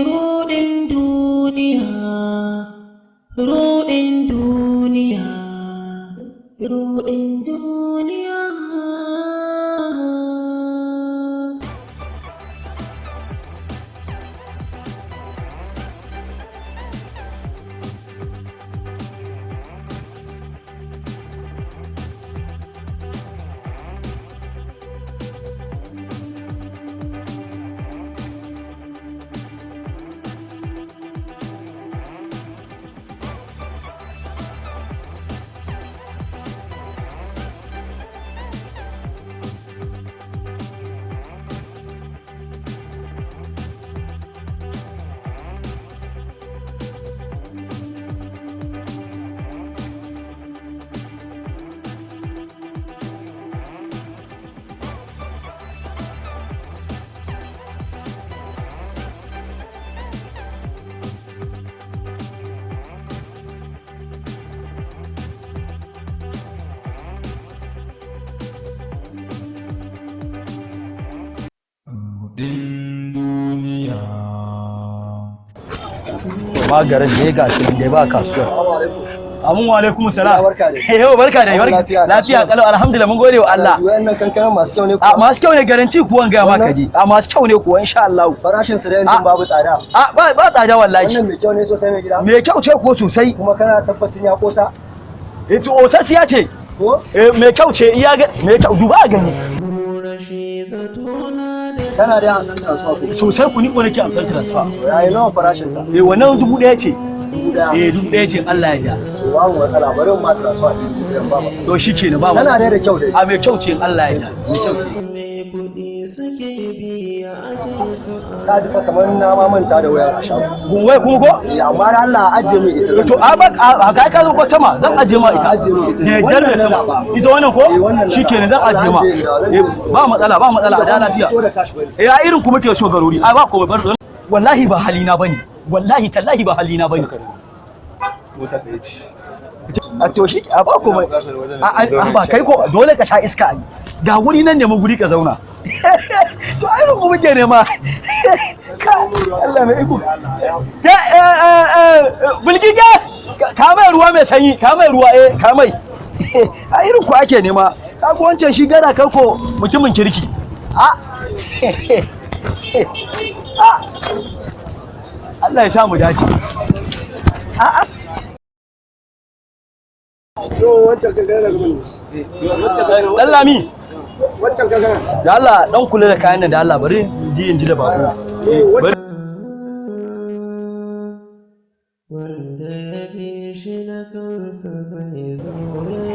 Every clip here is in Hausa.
Ruɗin duniya, ruɗin duniya, ruɗin duniya. duniya. Ba garin da ya gashi da ba kasuwar. Amin wa alaikum salam. Yau barka da lafiya kalau alhamdulillah mun gode wa Allah. Wayannan kankanan masu kyau ne ko? A masu kyau ne garanti kuwan ga maka ji. A masu kyau ne kuwa insha Allah. Farashin su da yanzu babu tsada. A ba tsada wallahi. Wannan mai kyau ne sosai mai gida. Mai kyau ce ko sosai. Kuma kana tabbacin ya kosa? To osasiya ce. Ko? Mai kyau ce iya ga mai kyau duba gani. Kana da amsan transfer ko? Sosai ku ni ko nake amsar transfer. Yayi nawa farashin ta? Wannan 1000 ce. 1000 ce Allah ya ja. Babu matsala bari mu ma transfer din baba. To shikenan baba. Kana da kyau dai. A mai kyau ce Allah ya ja. Mai kyau ce. Ka ji fa kamar na ma manta da wayar a shago. Gunwai kuma ko? Amma da Allah ajiye mu ita. To a kai ka zo ko sama zan ajiye ma ita. Ne darbe sama. Ita wannan ko? Shikenan zan ajiye ma. Ba matsala a da lafiya. A irin kuma ke so garuri. A ba ko bar wallahi ba halina bane. Wallahi tallahi ba halina bane. Mota ɗaya ce. A to shi a ba ko a ba kai ko dole ka sha iska ai. Ga wuri nan ne mu guri ka zauna. To irin mu muke nema. Allah mai iko. Bulgige ka mai ruwa mai sanyi, ka mai ruwa ka mai. A irin ku ake nema. Ka ko wancan shi gara kai ko mutumin kirki. Allah ya sa mu dace. Wancan kankana daga mun. Dan Lami. Wancan kankana. Da Allah dan kula da kayan nan da Allah bari ji in ji da bako.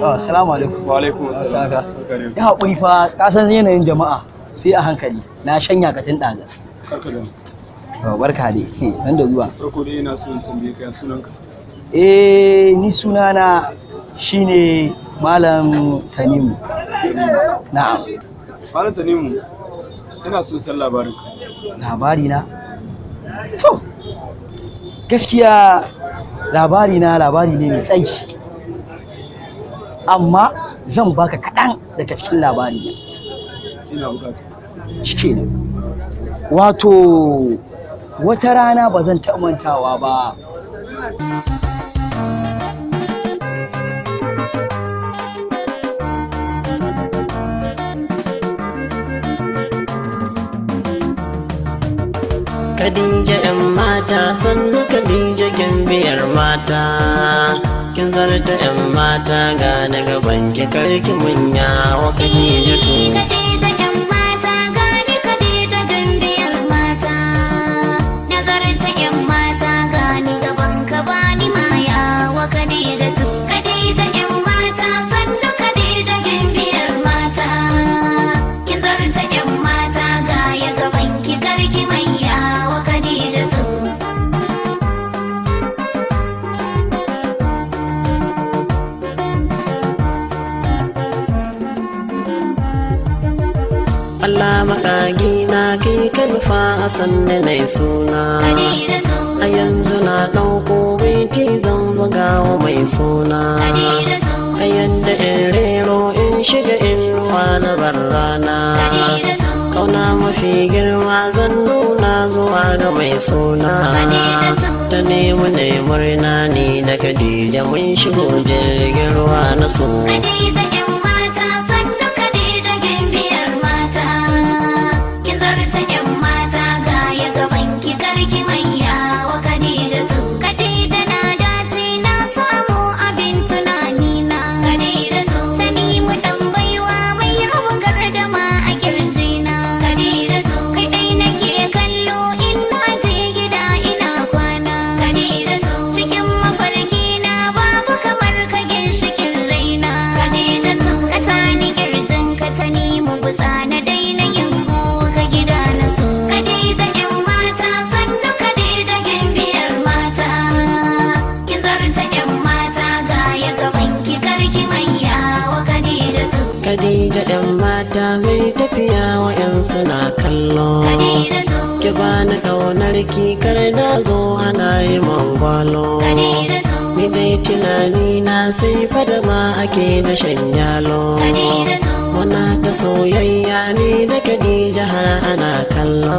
Assalamu alaikum. Wa alaikum assalam. Ya haƙuri fa ka san yanayin jama'a sai a hankali. Na shanya ka tun ɗaga. Karka da. Barka dai. Nan da zuwa. Farko dai ina so in tambaye ka sunanka. Ni sunana shine Malam Tanimu. Na'am. Malam Tanimu, ina so san labarin ka. Labari na? To, gaskiya labari ne mai tsayi. Amma zan baka kaɗan daga cikin labari na. Ina bukata. Shikenan. Wato, wata rana ba zan taɓa mantawa ba. Khadija ‘yan mata sannu Khadija gimbiyar mata kin zarta ‘yan mata ga na gaban ki karki munya wa Khadija tu. Allah makagi na kai kalfa a sanne na suna a yanzu na ɗauko baiti zan bugawa mai suna a yadda in rero in shiga in ruwa na barrana kauna mafi girma zan nuna zuwa ga mai suna. Ta nemi ne murna ni da Khadija mun shigo jirgin ruwa na so. Khadija ɗan mata mai tafiya wa 'yan suna kallo. Ki bani ƙaunar ki kar na zo ana yi mangwalo. Ni dai tunani na sai fadama ake da shan yalo. Muna ta soyayya ni da Khadija har ana kallo.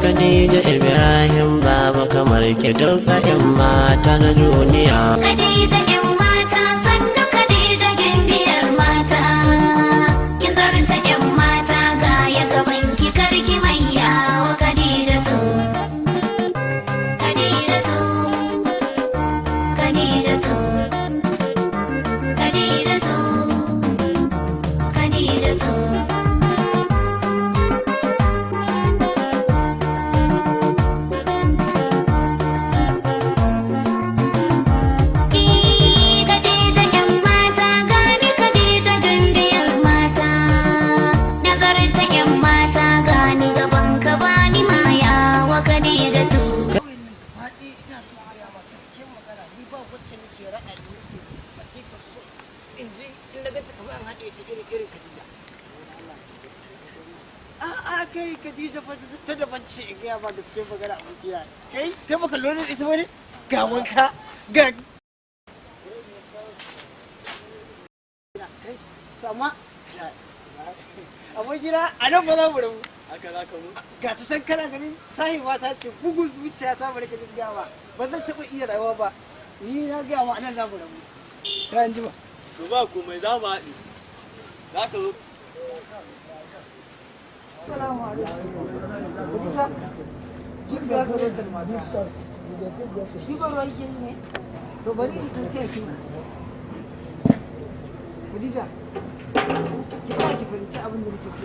Khadija Ibrahim babu kamar ki duk 'yan mata na duniya. Kai Khadija fa ta da bacci in ga ba gaske magana a bakiya. Kai baka lura da ita bane? Ga wanka ga sama abokina a nan ba za mu rabu. Haka za ka mu? Ga ta san kana ganin sahiba ta ce bugun zuciya ta bari ka dinga ba zan taɓa iya rayuwa ba. Ni na ga ma anan za mu rabu. Ta yanzu ba. To ba komai za mu haɗu. Za ka zo. Assalamu alaikum. Khadija, kin biya sarautar mata. Shi ba ruwa yake yi ne? To bari in tafiya ki. Khadija, ki ta ki fahimci abin da nake so.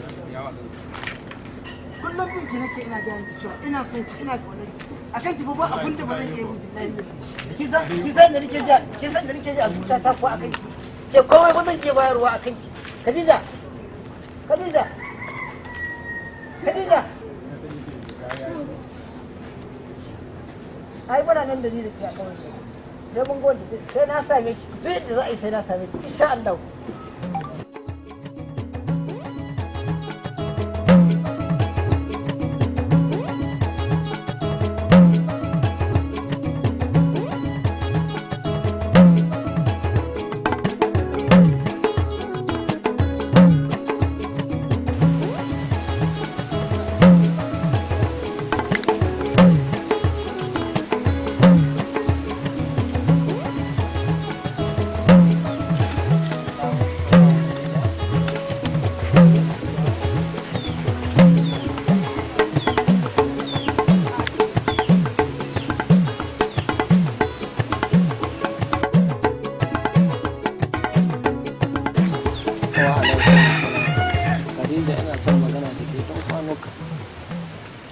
Kullum bin ki nake ina gaya miki cewa ina son ki ina kaunar ki. Akan ki ba abin da ba zan iya yi billahi. Ki san da nake ji a zuciyata ko akan ki. Ke komai ba zan iya bayarwa akan ki. Khadija. Khadija. Khadija. Ai bana nan da ni da ke a kawai. Sai mun gode sai na same ki. Zai da za a yi sai na same ki insha Allah.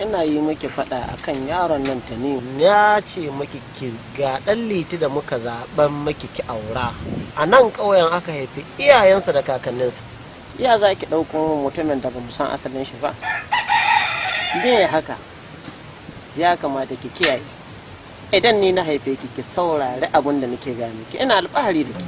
ina yi miki faɗa akan yaron nan Tanimu. Ya ce miki ki ga ɗan Liti da muka zaɓen miki ki aura. A nan ƙauyen aka haifi iyayensa da kakanninsa. Ya za ki ɗauko mutumin da ba mu san asalin shi ba? Me haka? Ya kamata ki kiyaye. Idan ni na haife ki ki saurari abin da nake gane ki. Ina alfahari da ki.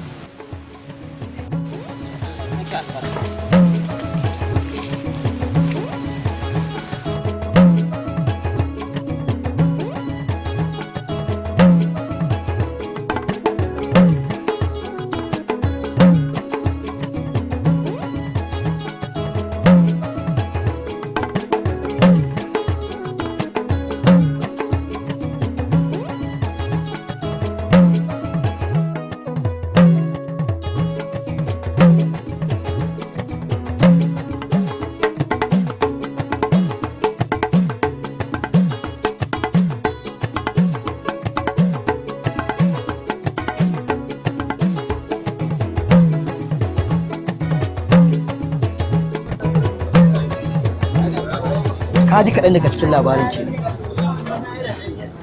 ka ji kaɗan daga cikin labarin ke.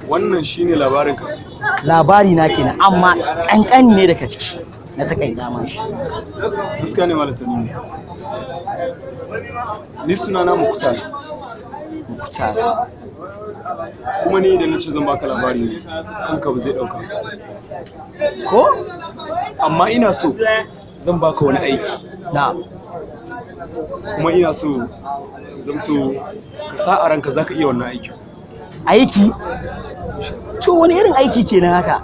Wannan shine labarin ka. Labari na kenan amma ƙanƙani ne daga ciki na takaita ma shi. Gaskiya ne Malam Tanimu. Ni sunana Muktar. Muktar. Kuma ni da nace zan baka labari ne kanka ba zai dauka. Ko? Amma ina so zan baka wani aiki. Na. Kuma ina so zamto ka sa a ranka zaka iya wannan aiki. Aiki? To wani irin aiki kenan haka?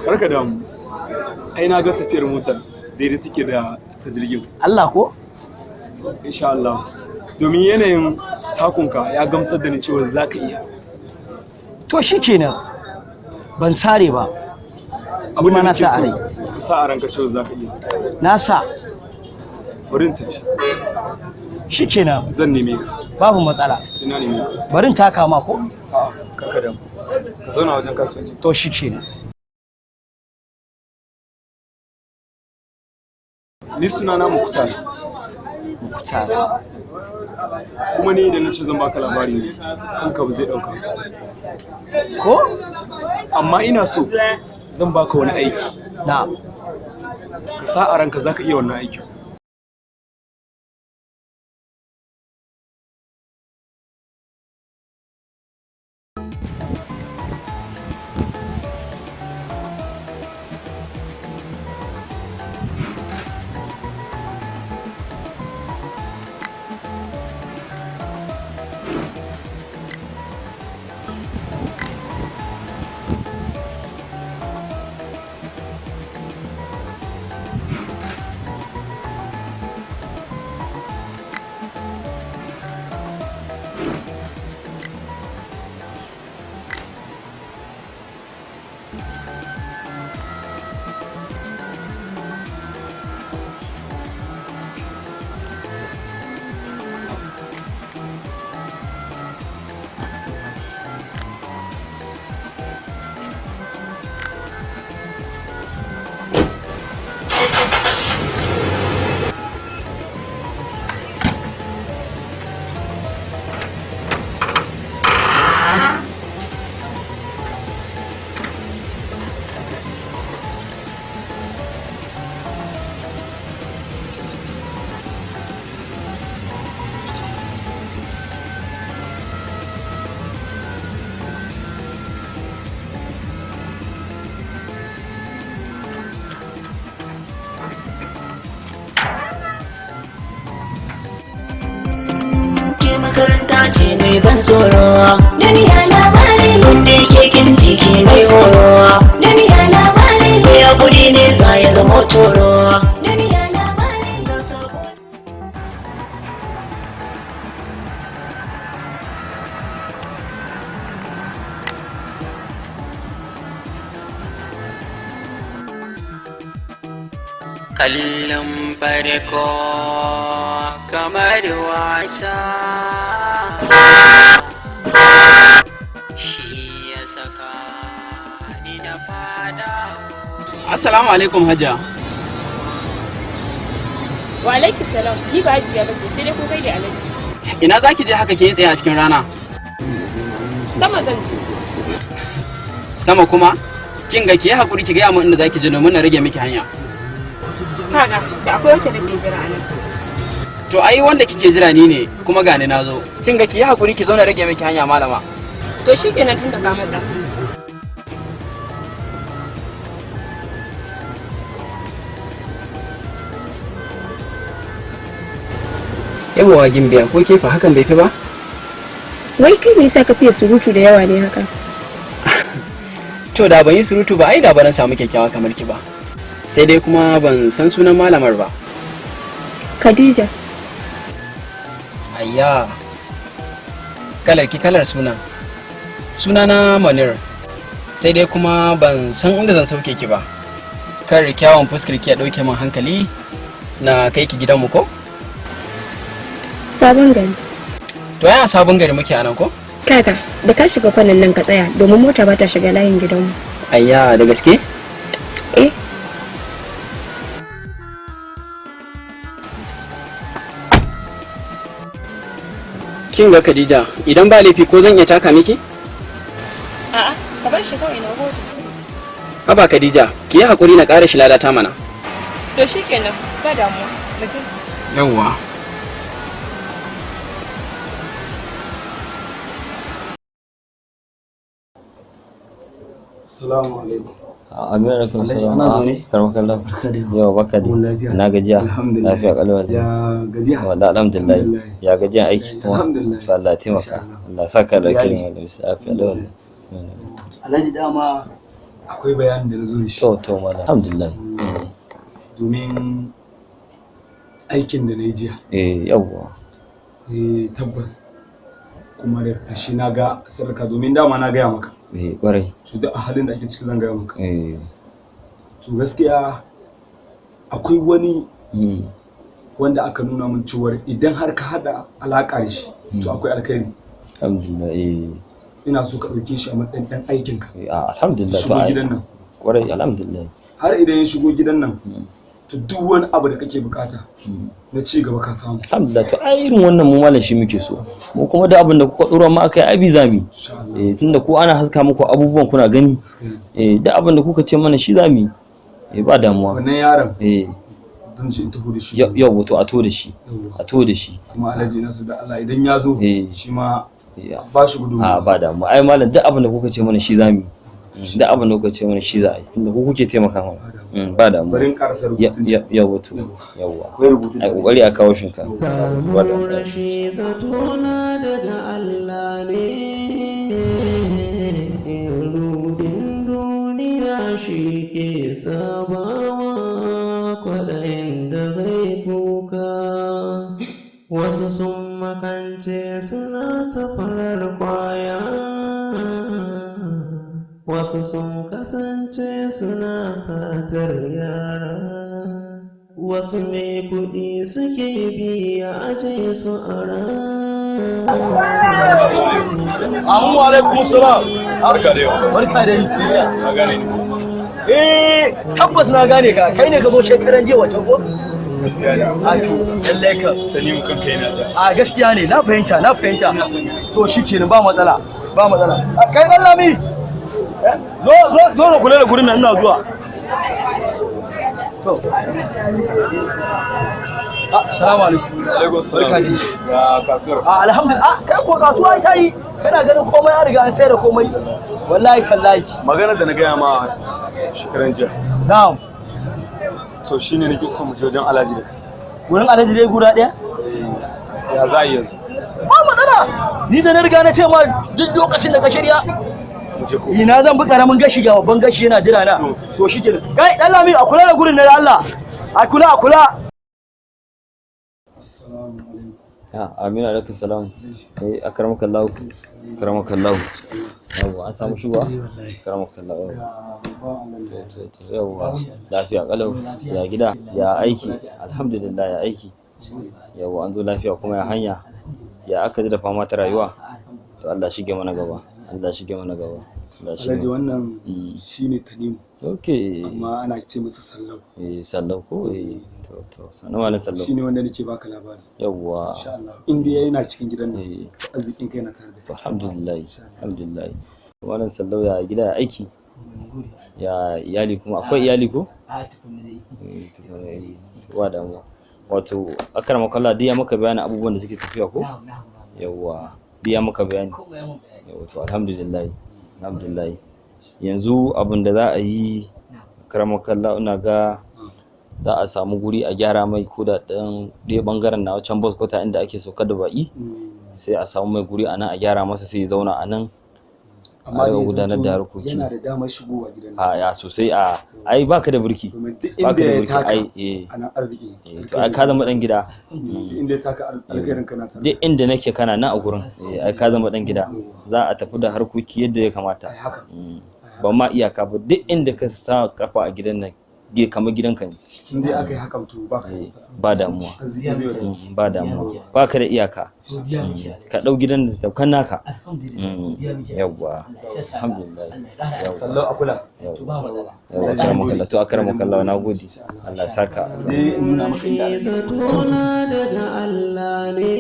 Karka damu. Ai na ga tafiyar motar daidai take da ta jirgin. Allah ko? Insha Allah. Domin yanayin takunka ya gamsar da ni cewa zaka iya. To shikenan. Ban sare ba. Abin da na nake sa a so rai. ka sa a ranka cewa zaka iya. Na sa. Bari in tafi. Shikenan. Zan neme ka. Babu matsala. Sai na neme ka. Bari in taka ma ko? A'a, karka damu. Ka zauna wajen kasuwanci. To shikenan. Ni sunana Muktar. Muktar. Kuma ni da nace zan baka labari ne kanka ba zai dauka. Ko? Amma ina so zan baka wani aiki. Na. Ka sa a ranka zaka iya wannan aiki. Makaranta ce mai ban tsoro, duniya labari wanda yake kin jiki mai horo, duniya labari ya guri ne za ya zama toro, duniya labari na sabo. Kallon farko kamar wasa shi ya saka ni da fada. Assalamu alaikum Hajiya. Wa alaikum salam. Ni ba Hajiya bace sai dai ko kai da Alhaji. Ina zaki je haka ke tsaye a cikin rana? Sama zan je. Sama kuma? Kin ga ki yi hakuri ki ga mun inda zaki je domin na rage miki hanya. Kaga, da akwai wacce nake jira a nan. To ai wanda kike jira ni ne kuma ga ni nazo. Kin ga ki yi hakuri ki zo na rage miki hanya malama. To shikenan tun da ka matsa. Yawwa Gimbiya ko kefa hakan bai fi ba? Wai kai me yasa ka fiye surutu da yawa ne haka? To da ban yi surutu ba ai da ba na samu kyakkyawa kamar ki ba. Sai dai kuma ban san sunan malamar ba. Khadija. Ayya. Kalar ki kalar sunan. Sunana Manir. Sai dai kuma ban san inda zan sauke ki ba. Kar kyawun fuskar ki ya dauke min hankali na kai ki gidanmu ko? Sabon gari. To yana sabon gari muke anan ko? Kaga, da ka shiga kwanan nan ka tsaya domin mota ba ta shiga layin gidanmu. Ayya, da gaske? Eh. kin ga Khadija, idan ba laifi ko zan iya taka miki? A'a, ka bar shi kawai na gode. Haba Khadija, ki yi hakuri na ƙara shi ladata mana. To shikenan, ba damuwa. Mu je. Yawwa. Assalamu alaikum. Aminu alaikum salam. Ana zaune? Karmakallah. Yau baka dai. Na gajiya. Lafiya kalwa. Ya gajiya. Wallahi alhamdulillah. Ya gajiya aiki kuma. Alhamdulillah. Insha Allah taimaka. Allah saka da kirin wannan lafiya lawa. Alhaji dama akwai bayanin da na zo da shi. To mallam. Alhamdulillah. Domin aikin da na yi jiya. Yawwa. Tabbas kuma da ƙarshe na ga sadaka domin dama na gaya maka. Kwarai. Su da a halin da ake ciki zan gaya maka. To gaskiya akwai wani wanda aka nuna min cewar idan har ka hada alaƙa da shi to akwai alkhairi. Alhamdulillah. Ina so ka ɗauke shi a matsayin ɗan aikinka. Alhamdulillah. Shigo gidan nan. Kwarai alhamdulillah. Har idan ya shigo gidan nan to duk wani abu da kake bukata na ci gaba ka samu. Alhamdulillah, to ai irin wannan mu malam shi muke so. Mu kuma da abin da kuka dora mu akai ai bizami. Tunda ko ana haska muku abubuwan kuna gani. Da abin da kuka ce mana shi zami. Ba damuwa. Wannan yaron zan ce in taho da shi. Yau to a to da shi. A to da shi. Kuma Alhaji ina so da Allah idan ya zo shi ma ba shi gudunmu. Ba damuwa. Ai malam duk abin da kuka ce mana shi zami. Da abin da kuka ce mana shi za a yi tunda ku kuke taimaka mana. Ba damuwa. Bari in karasa rubutun. Yawwa to. Yawwa. Akwai rubutun. Ai kokari a kawo shinka. Samun rashi zatona daga Allah ne. Rudin duniya shi ke sabawa kwaɗayin da zai kuka. Wasu sun makance suna safarar kwaya. Wasu sun kasance suna satar yara. Wasu mai kuɗi suke biya aje su a Assalamu alaikum salam. Barka da yau. Barka da yi. Ka gane ni. Tabbas na gane ka. Kai ne ka zo shekaran jiya wata ko? Gaskiya ne. Lallai ka. Sani mun kan kai na ja. Gaskiya ne. Na fahimta. To shikenan ba matsala. Kai dan Lami. Zo na kula da gurin nan ina zuwa. To. Assalamu alaikum. Alaikum salam. Barka dai. Ya kasuwar. Alhamdulillah. Kai ko kasuwa ta yi. Kana ganin komai an riga an sayar da komai. Wallahi tallahi. Maganar da na gaya ma shekaran jiya. Na'am. To shine nake so mu je wajen Alhaji da. Gurin Alhaji dai guda ɗaya? Ya za a yi yanzu? Ba matsala. Ni da na riga na ce ma duk lokacin da ka shirya. Ina zan bi karamin gashi ga babban gashi yana jira na. To shi kenan. Kai dan Lami a kula da gurin na Allah. A kula. Assalamu alaikum. Aminu alaikum salam. Akramakallahu. Yawwa an samu shuwa. Akramakallahu. Yawwa lafiya kalau. Ya gida, ya aiki. Alhamdulillah ya aiki. Yawwa an zo lafiya kuma ya hanya. Ya aka ji da fama ta rayuwa. To Allah shige mana gaba. Alhaji wannan shine Tanimu. Okay. Amma ana ce masa Sallau. Sallau ko to sanan malam Sallau. Shine wanda nake baka labari. Yawwa. Insha Allah. In dai yana cikin gidan nan. Arzikin kai na tare da kai. Alhamdulillah. Malam Sallau ya gida ya aiki. Ya iyali kuma akwai iyali ko? Wa damuwa. Wato akramakallah dai ya maka bayani abubuwan da suke tafiya ko? Yawwa. Biya maka bayani. Wato alhamdulillah. Yanzu abin da za a yi karamakallah ina ga za a samu guri a gyara mai ko da ɗaya bangaren na wancan bus kwata inda ake saukar da baƙi sai a samu mai guri a nan a gyara masa sai ya zauna a nan amma a gudanar da harkoki. Yana da damar shigowa gidan nan. Ya sosai ai baka da burki. Baka da burki ana arziki. To ai ka zama dan gida. Inda ya taka alkhairin kana tare. Duk inda nake kana nan a gurin. Ai ka zama dan gida. Za a tafi da harkoki yadda ya kamata. Ba ma iyaka ba duk inda ka sa kafa a gidan nan kamar gidanka ne. In dai aka yi hakan to ba damuwa. Ba damuwa. Ba ka da iyaka. Ka dau gidan da taukan naka. Yawwa. Alhamdulillah. Sallau a kula. Yawwa. To akramakallah na gode. Allah saka. Daga Allah ne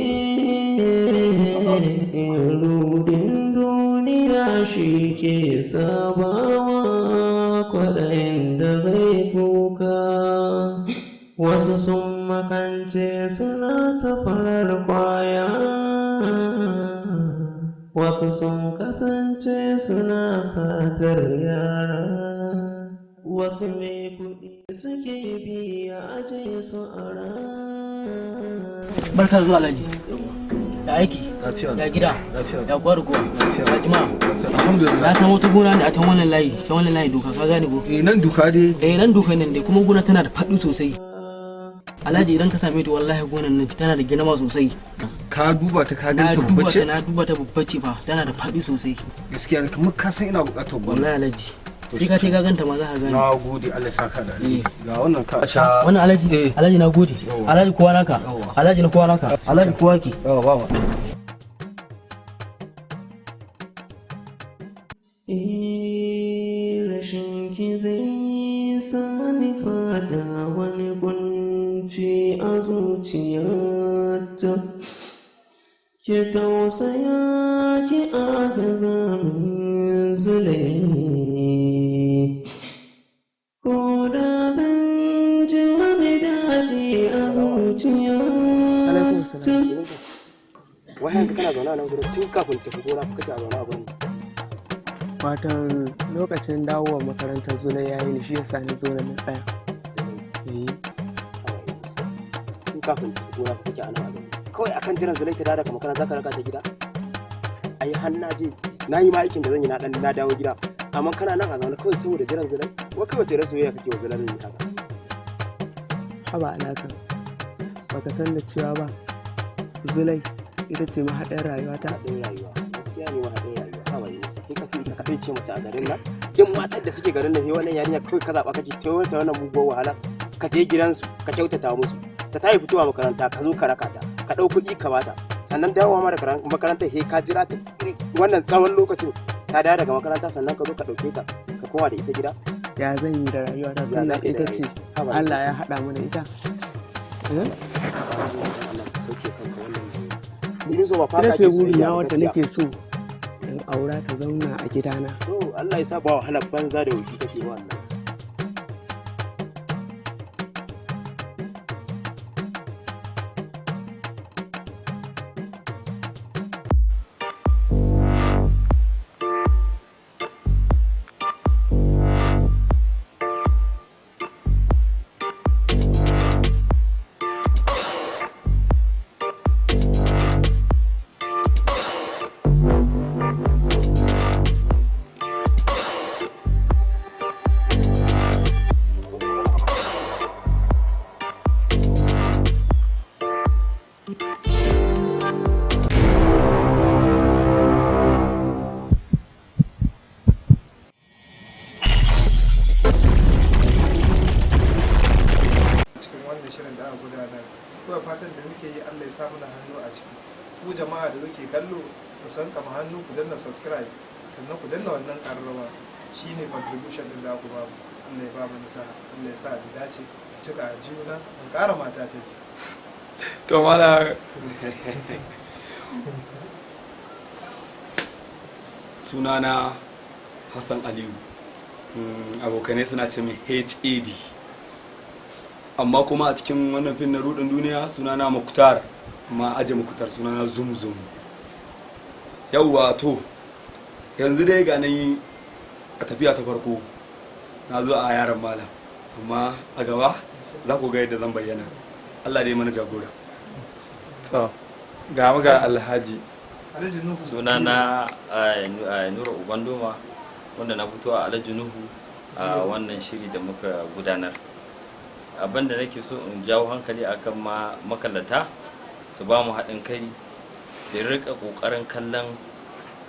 rudin duniya shi ke sabawa kwaɗayin da zai kuka. Wasu sun makance suna safarar kwaya, wasu sun kasance suna satar yara, wasu mai kuɗi suke biya aje su a Barka zuwa Alhaji. Da aiki, da gida, da gwargo, da jima'a. Alhamdulillah. Na samu wata gona ne a can wannan layi doka ka gane ko? Nan doka dai. Nan doka nan dai kuma gona tana da faɗi sosai. Alhaji idan ka same ta wallahi gonan nan tana da girma sosai. Ka duba ta ka ganta babba ce? Na duba ta babba ce fa, tana da faɗi sosai. Gaskiya kamar ka san ina buƙatar gona. Wallahi Alhaji. Sai ka ce ka ganta ma za ka gane. Na gode Allah ya saka da alheri. Ga wannan ka sha. Wannan Alhaji, Alhaji na gode. Alhaji kowa naka. Alhaji na kowa naka. Alhaji kowa ki. Yawa baba. Rashin ki zai sani fada wani kunci a zuciyata. Ki tausaya ki agaza min zulai. Ko da zan ji wani daɗi a zuciyata. Wai yanzu kana zaune a nan gurin tun kafin tafi gona kake a zaune a bani. Watan lokacin dawowa makarantar Zulai yayi ni shi yasa ni zo na tsaya. Tun kafin tafi gona kake a nan a zaune. Kawai akan jiran Zulai ta dawo daga makaranta ka raka ta gida. Ai har na je na yi ma aikin da zan yi na dawo gida. Amma kana nan a zaune kawai saboda jiran Zulai. Wa kai wace rasoyayya kake wa Zulai ne haka? Haba Alhassan, baka san da cewa ba Zulai ita ce mahaɗin rayuwa ta. Mahaɗin rayuwa, gaskiya ne mahaɗin rayuwa. Kawai ne sai ka ce ita kadai ce mace a garin nan. Duk matar da suke garin nan sai wannan yarinya kawai ka zaɓa kake ta wannan muguwar wahala. Ka je gidansu ka kyautata musu. Ta tayi fitowa makaranta ka zo ka raka ta. Ka ɗau kuɗi ka bata. Sannan dawowa ma daga makarantar sai ka jira ta wannan tsawon lokacin ta dawo daga makaranta sannan ka zo ka ɗauke ta ka koma da ita gida. Ya zan yi da rayuwa ta tunda ita ce Allah ya haɗa mu da ita. Ina ce buri na wata nake so in aura ta zauna a gidana. Allah ya sa ba wahala banza da wuce kake wannan. san kama hannu ku danna subscribe sannan ku danna wannan ƙararrawa shine contribution din da ku ba mu. Allah ya ba mu nasara, Allah ya sa mu dace cika a juna an ƙara mata ta to mala sunana Hassan Aliyu, abokanai suna ce mai HAD, amma kuma a cikin wannan fim na rudin duniya sunana Muktar, ma aje Muktar sunana Zumzum. Yawwa to yanzu dai ga nan a tafiya ta farko na zo a yaran malam, amma a gaba za ku ga yadda zan bayyana. Allah dai mana jagora. To ga mu ga Alhaji sunana Nura Ubandoma, wanda na fito a Alhaji Nuhu a wannan shiri da muka gudanar. Abinda nake so in jawo hankali akan makallata su ba mu haɗin kai, su rika ƙoƙarin kallon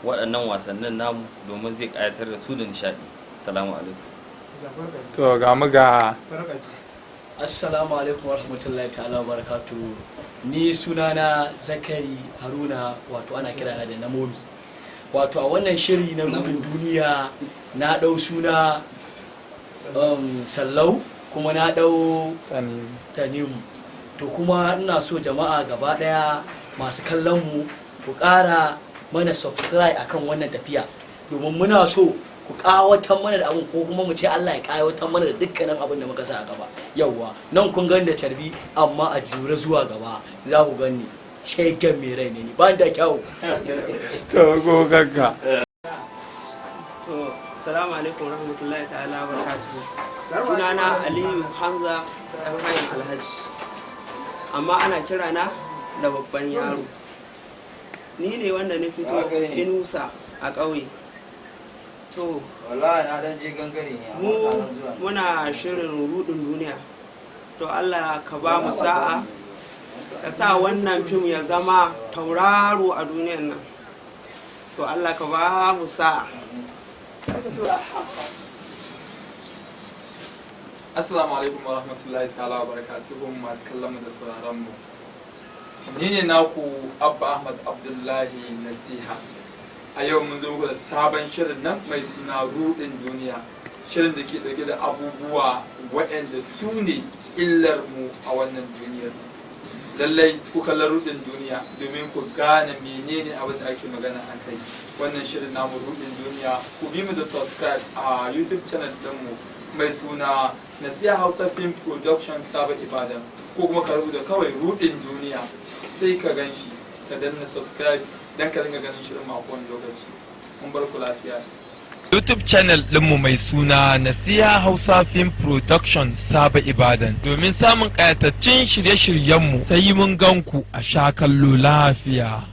waɗannan wasannin namu domin zai ƙayatar da su da nishaɗi. Assalamu alaikum. To ga mu ga Assalamu alaikum warahmatullahi ta'ala wa barakatuhu. Ni sunana Zakari Haruna, wato ana kirana da Namomi. Wato a wannan shiri na rubin duniya na ɗau suna Sallau kuma na ɗau Tanimu. To kuma ina so jama'a gaba ɗaya masu kallon mu ku ƙara mana subscribe akan wannan tafiya domin muna so ku ƙawatar mana da abin ko kuma mu ce Allah ya ƙawatar mana da dukkanin abin da muka sa a gaba yawwa nan kun gani da tarbi amma a jure zuwa gaba za ku gani shegen mai rai ne ni ba da kyau to go gagga to assalamu alaikum rahmatullahi ta'ala wa barakatuhu sunana Aliyu Hamza dan hayin Alhaji amma ana kira na da babban yaro ni ne wanda na fito Inusa a ƙauye to wallahi na dan je gangare ne muna shirin rudin duniya to Allah ka ba mu sa'a ka sa wannan fim ya zama tauraro a duniyar nan to Allah ka ba mu sa'a. Assalamu alaikum wa rahmatullahi ta'ala wa barakatuhu masu kallon mu da sauraron mu. Ni ne naku Abba Ahmad Abdullahi Nasiha. A yau mun zo muku da sabon shirin nan mai suna Rudin Duniya. Shirin da ke dauke da abubuwa waɗanda su ne illar mu a wannan duniyar. Lallai ku kalla Rudin Duniya domin ku gane menene abin da ake magana a kai. Wannan shirin namu Rudin Duniya ku bi mu da subscribe a YouTube channel ɗinmu mai suna Nasiha Hausa Film Production Saba Ibadan ko kuma ka rubuta kawai Rudin Duniya sai ka gan shi ka danna subscribe dan ka dinga ganin shirin makon lokaci. Mun bar ku lafiya. YouTube channel ɗinmu mai suna Nasiha Hausa Film Production Saba Ibadan domin samun ƙayataccen shirye-shiryenmu sai mun gan ku a sha kallo lafiya.